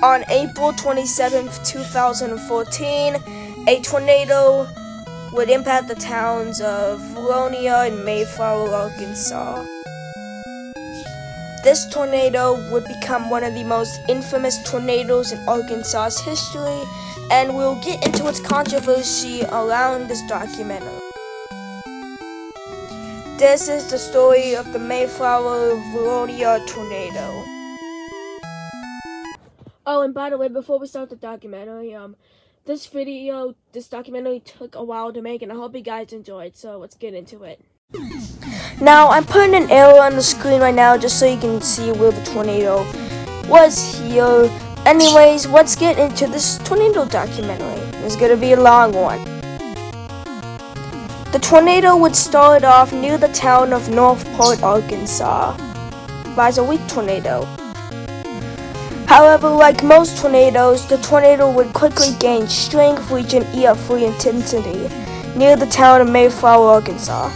On April 27th, 2014, a tornado would impact the towns of Vilonia and Mayflower, Arkansas. This tornado would become one of the most infamous tornadoes in Arkansas's history, and we'll get into its controversy around this documentary. This is the story of the Mayflower-Vilonia tornado. Oh, and by the way, before we start the documentary, this documentary took a while to make, and I hope you guys enjoyed, so let's get into it. Now, I'm putting an arrow on the screen right now just so you can see where the tornado was here. Anyways, let's get into this tornado documentary. It's gonna be a long one. The tornado would start off near the town of Northport, Arkansas. It was a weak tornado. However, like most tornadoes, the tornado would quickly gain strength, reaching EF3 intensity near the town of Mayflower, Arkansas.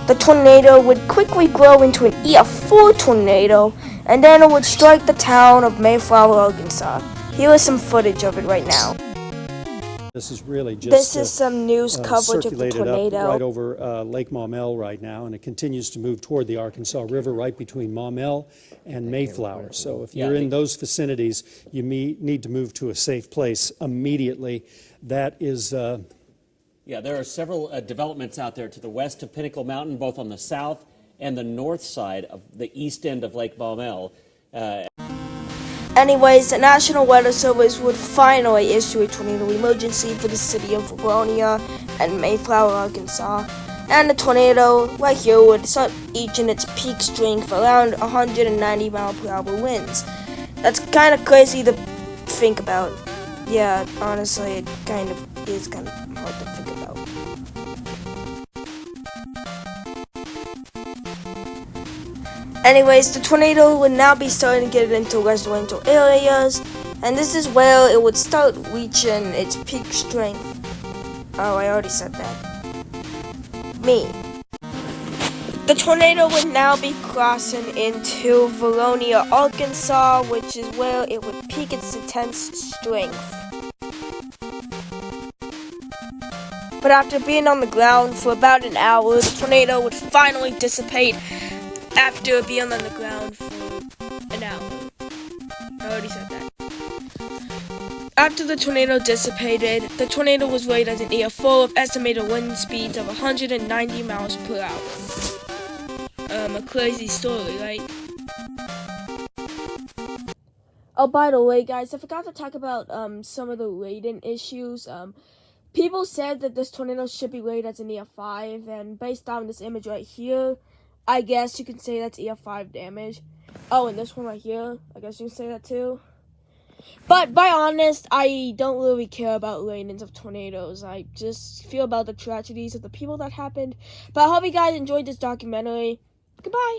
The tornado would quickly grow into an EF4 tornado, and then it would strike the town of Mayflower, Arkansas. Here is some footage of it right now. This is really just this is some news coverage of the tornado. Up right over Lake Maumelle right now, and it continues to move toward the Arkansas River right between Maumelle and Mayflower. So if you're in those vicinities, you need to move to a safe place immediately. That is... Yeah, there are several developments out there to the west of Pinnacle Mountain, both on the south and the north side of the east end of Lake Maumelle. Anyways, the National Weather Service would finally issue a tornado emergency for the city of Vilonia and Mayflower, Arkansas. And the tornado, right here, would start reaching its peak strength around 190 mile per hour winds. That's kind of crazy to think about. Yeah, honestly, it kind of is kind of hard to think about. Anyways, the tornado would now be starting to get into residential areas, and this is where it would start reaching its peak strength. Oh, I already said that. The tornado would now be crossing into Vilonia, Arkansas, which is where it would peak its intense strength. But after being on the ground for about an hour, the tornado would finally dissipate after being on the ground for an hour. I already said that. After the tornado dissipated, the tornado was rated as an EF4 with estimated wind speeds of 190 miles per hour. A crazy story, right? Oh, by the way, guys, I forgot to talk about some of the rating issues. People said that this tornado should be rated as an EF5, and based on this image right here, I guess you can say that's EF5 damage. Oh, and this one right here, I guess you can say that too. But, by honest, I don't really care about ratings of tornadoes. I just feel about the tragedies of the people that happened. But I hope you guys enjoyed this documentary. Goodbye.